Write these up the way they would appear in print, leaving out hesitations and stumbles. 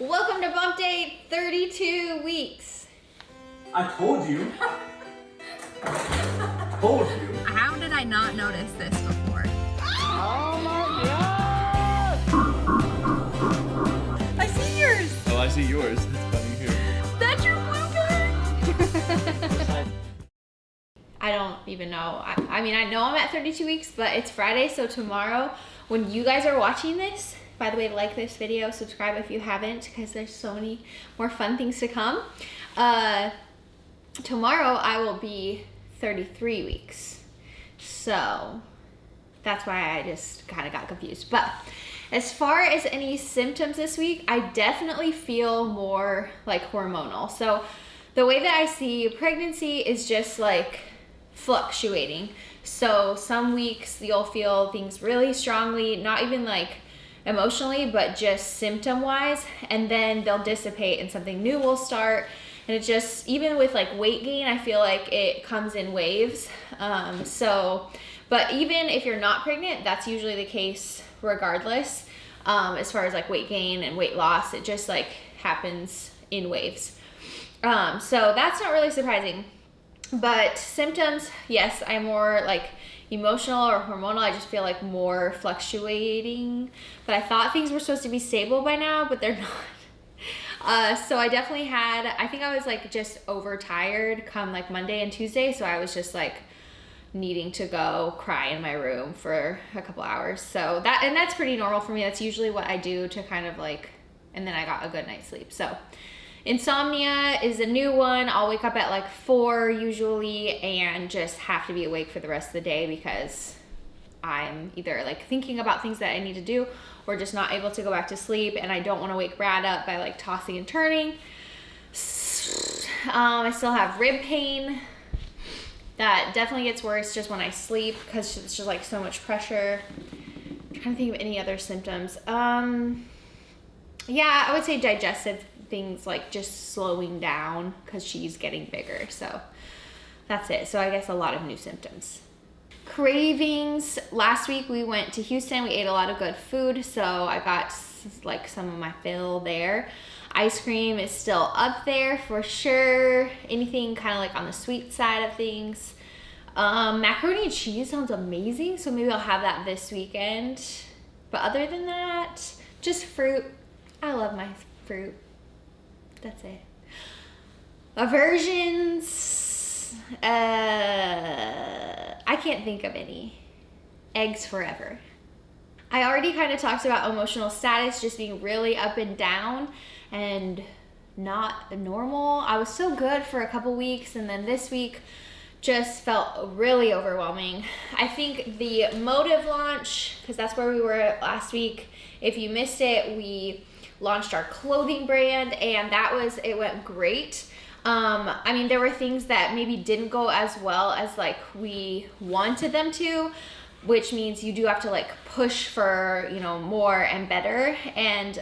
Welcome to Bumpdate 32 weeks. I told you. Told you. How did I not notice this before? Oh my god! I see yours. Oh, I see yours. That's funny here. That's your blooper. I don't even know. I mean, I know I'm at 32 weeks, but it's Friday, so tomorrow, when you guys are watching this, by the way, like this video, subscribe if you haven't, because there's so many more fun things to come. Tomorrow I will be 33 weeks. So that's why I just kind of got confused. But as far as any symptoms this week, I definitely feel more like hormonal. So the way that I see pregnancy is just like fluctuating. So some weeks you'll feel things really strongly, not even like emotionally, but just symptom wise, and then they'll dissipate and something new will start. And it just, even with like weight gain, I feel like it comes in waves. But even if you're not pregnant, that's usually the case regardless. As far as like weight gain and weight loss, it just like happens in waves. So that's not really surprising. But symptoms, yes, I'm more like emotional or hormonal. I just feel like more fluctuating. But I thought things were supposed to be stable by now, but they're not. So I definitely I think I was like just overtired come like Monday and Tuesday. So I was just like needing to go cry in my room for a couple hours. So that's pretty normal for me. That's usually what I do to kind of like, and then I got a good night's sleep. So insomnia is a new one. I'll wake up at like 4 usually and just have to be awake for the rest of the day because I'm either like thinking about things that I need to do or just not able to go back to sleep, and I don't want to wake Brad up by like tossing and turning. I still have rib pain. That definitely gets worse just when I sleep because it's just like so much pressure. I'm trying to think of any other symptoms. Yeah, I would say digestive things like just slowing down because she's getting bigger. So that's it. So I guess a lot of new symptoms. Cravings. Last week we went to Houston. We ate a lot of good food. So I got like some of my fill there. Ice cream is still up there for sure. Anything kind of like on the sweet side of things. Macaroni and cheese sounds amazing. So maybe I'll have that this weekend. But other than that, just fruit. I love my fruit. That's it. Aversions. I can't think of any. Eggs forever. I already kind of talked about emotional status just being really up and down and not normal. I was so good for a couple weeks, and then this week just felt really overwhelming. I think the Motive launch, because that's where we were last week. If you missed it, we launched our clothing brand, and it went great. I mean, there were things that maybe didn't go as well as like we wanted them to, which means you do have to like push for, more and better. And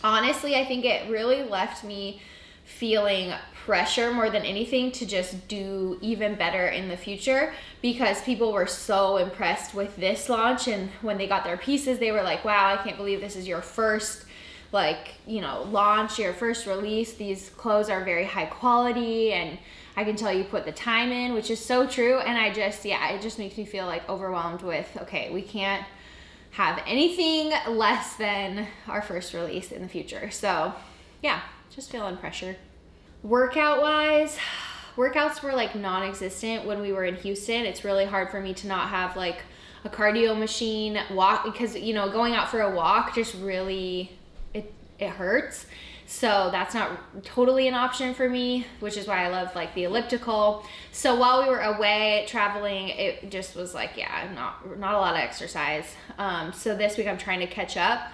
honestly, I think it really left me feeling pressure more than anything to just do even better in the future, because people were so impressed with this launch, and when they got their pieces, they were like, wow, I can't believe this is your first launch, your first release. These clothes are very high quality, and I can tell you put the time in, which is so true. And it just makes me feel like overwhelmed with, okay, we can't have anything less than our first release in the future. So yeah, just feeling pressure. Workout-wise, workouts were like non-existent when we were in Houston. It's really hard for me to not have like a cardio machine walk, because going out for a walk just really, it hurts. So that's not totally an option for me, which is why I love like the elliptical. So while we were away traveling, it just was like, not a lot of exercise. So this week I'm trying to catch up,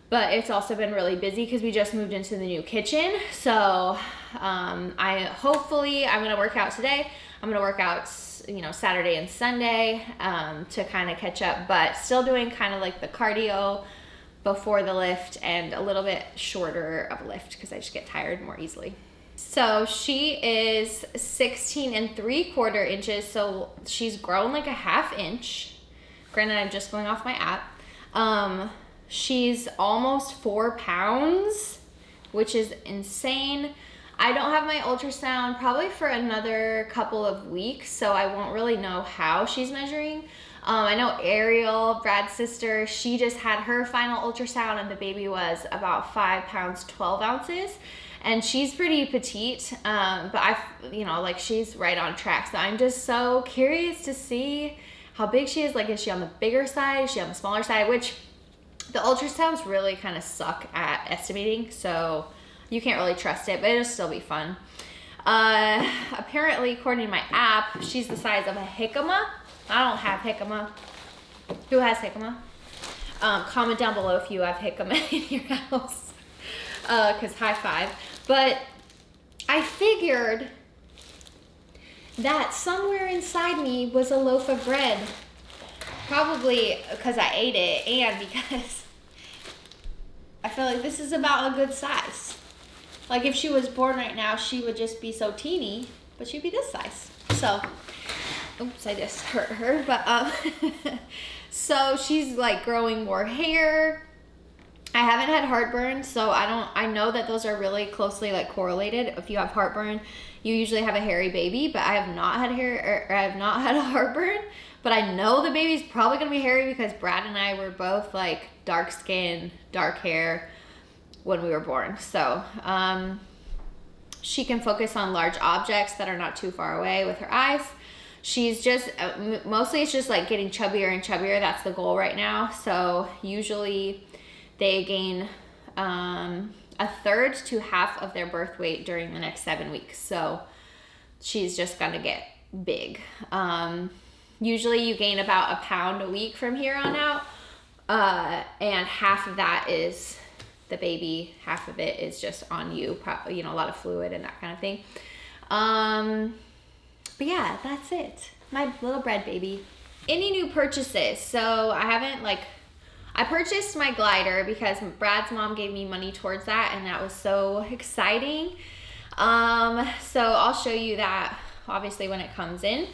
but it's also been really busy because we just moved into the new kitchen. So I'm gonna work out today. I'm gonna work out Saturday and Sunday to kind of catch up, but still doing kind of like the cardio before the lift and a little bit shorter of a lift because I just get tired more easily. So she is 16 3/4 inches. So she's grown like a 1/2 inch. Granted, I'm just going off my app. She's almost 4 pounds, which is insane. I don't have my ultrasound probably for another couple of weeks, so I won't really know how she's measuring. I know Ariel, Brad's sister, she just had her final ultrasound and the baby was about 5 pounds, 12 ounces. And she's pretty petite, but she's right on track. So I'm just so curious to see how big she is. Like, is she on the bigger side? Is she on the smaller side? Which the ultrasounds really kind of suck at estimating, so you can't really trust it, but it'll still be fun. Apparently, according to my app, she's the size of a jicama. I don't have jicama. Who has jicama? Comment down below if you have jicama in your house, because high five. But I figured that somewhere inside me was a loaf of bread. Probably because I ate it and because I feel like this is about a good size. Like, if she was born right now, she would just be so teeny, but she'd be this size. So, oops, I just hurt her. But, so she's like growing more hair. I haven't had heartburn, so I know that those are really closely like correlated. If you have heartburn, you usually have a hairy baby, but I have not had I have not had a heartburn, but I know the baby's probably gonna be hairy because Brad and I were both like dark skin, dark hair when we were born. So, she can focus on large objects that are not too far away with her eyes. She's just, mostly it's just like getting chubbier and chubbier. That's the goal right now. So usually they gain a third to half of their birth weight during the next 7 weeks. So she's just gonna get big. Usually you gain about a pound a week from here on out. And half of that is the baby, half of it is just on you, a lot of fluid and that kind of thing. But yeah, that's it. My little bread baby. Any new purchases? So I purchased my glider because Brad's mom gave me money towards that, and that was so exciting. So I'll show you that obviously when it comes in.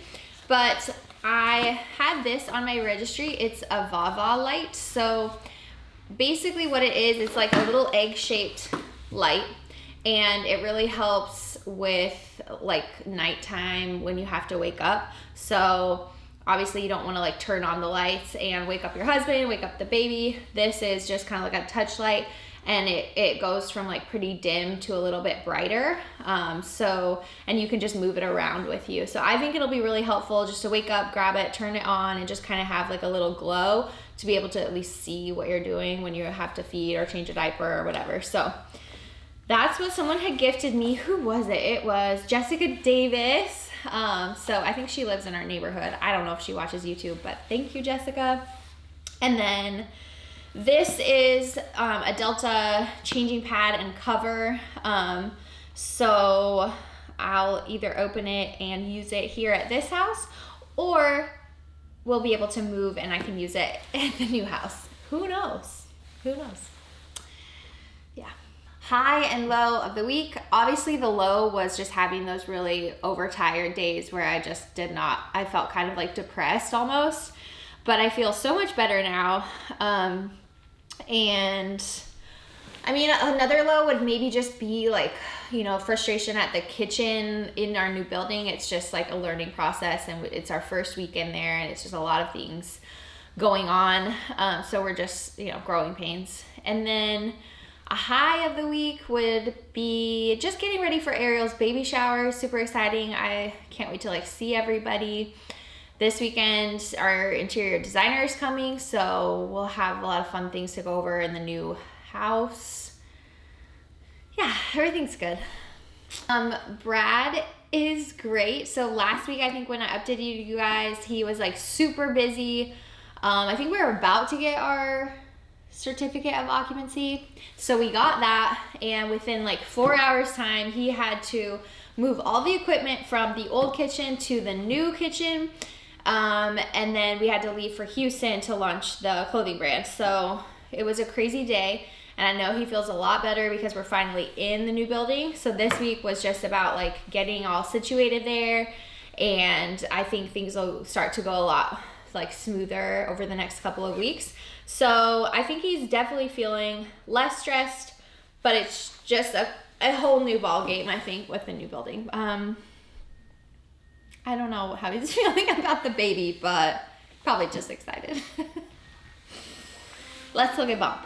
But I had this on my registry. It's a Vava light. So basically what it is, it's like a little egg-shaped light, and it really helps with like nighttime when you have to wake up. So obviously you don't want to like turn on the lights and wake up your husband, wake up the baby. This is just kind of like a touch light, and it goes from like pretty dim to a little bit brighter. And you can just move it around with you. So I think it'll be really helpful just to wake up, grab it, turn it on, and just kind of have like a little glow to be able to at least see what you're doing when you have to feed or change a diaper or whatever. So that's what someone had gifted me. Who was it? It was Jessica Davis. So I think she lives in our neighborhood. I don't know if she watches YouTube, but thank you, Jessica. And then this is a Delta changing pad and cover. So I'll either open it and use it here at this house, or we'll be able to move and I can use it at the new house. Who knows? Who knows? Yeah. High and low of the week. Obviously the low was just having those really overtired days where I just I felt kind of like depressed almost, but I feel so much better now. And I mean, another low would maybe just be like, frustration at the kitchen in our new building. It's just like a learning process, and it's our first week in there, and it's just a lot of things going on. So we're just, growing pains. And then a high of the week would be just getting ready for Ariel's baby shower. Super exciting. I can't wait to see everybody. This weekend, our interior designer is coming, so we'll have a lot of fun things to go over in the new house. Yeah, everything's good. Brad is great. So last week, I think when I updated you guys, he was super busy. I think we were about to get our certificate of occupancy. So we got that, and within 4 hours time, he had to move all the equipment from the old kitchen to the new kitchen. And then we had to leave for Houston to launch the clothing brand. So it was a crazy day, and I know he feels a lot better because we're finally in the new building. So this week was just about getting all situated there, and I think things will start to go a lot like smoother over the next couple of weeks. So I think he's definitely feeling less stressed, but it's just a whole new ball game, I think, with the new building. I don't know how he's feeling about the baby, but probably just excited. Let's look at Bump.